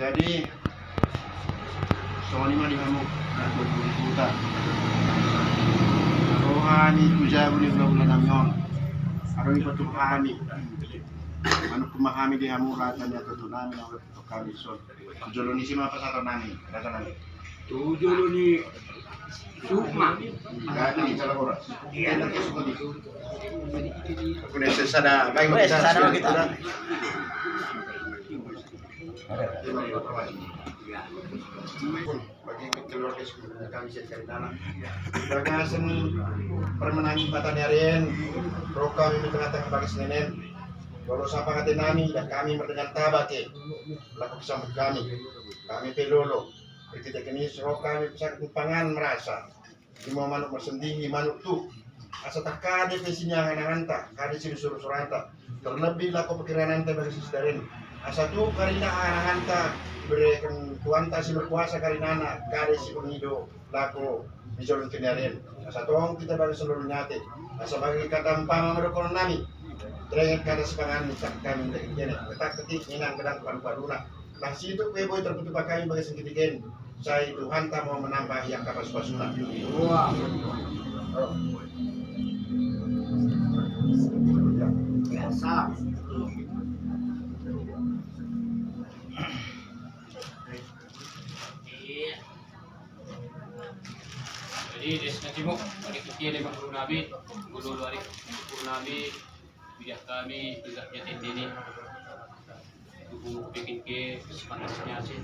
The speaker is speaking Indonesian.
Jadi soalnya di kamu kantor berita rohani tuja boleh bulan namyon aroi patuhani anu pemahami di kamu rata nyata tunami na kali so jolo ni sima pasal nami rata nami Tujuh ni Sukma. kata ni salah orang iya nak suka di kuda sesada baik Wes, sesada kita. Bagi keluarga kami sekali tanah. Bagasan permenangi mata nyarian, roka kami tengah-tengah bagi senenen. Kalau siapa kata nami dan kami mendengar tabake, laku bersama kami pelolo. Ketika kini roka kami bisa pangan merasa. Di mau manuk bersendihi manuk tuh. Asa tak kade pesinya angan-anta, kade sini suruh-suranta. Terlebih laku pikiran anta bagi sisdarin. Asa tuh karina angan-anta berikan kuanta si berkuasa karina anak kade si pengido laku dicolong kenyarin. Asa tong kita bagi seluruh nyate. Asa bagi kata empama merokon nami. Teringat kata sepangan kami dari kene. Ketak ketik inang kedang paru-paruna. Nah situ kue boy terkutuk kami bagi sengkitiken. Saya Tuhan tak mau menambah yang kapas pasuna. Wah. Biasa. Jadi destinasi mo, hari ketiga lima puluh nabi, guru hari puluh nabi, bijak kami tidak jatuh ini, tubuh bikin ke semangatnya sih.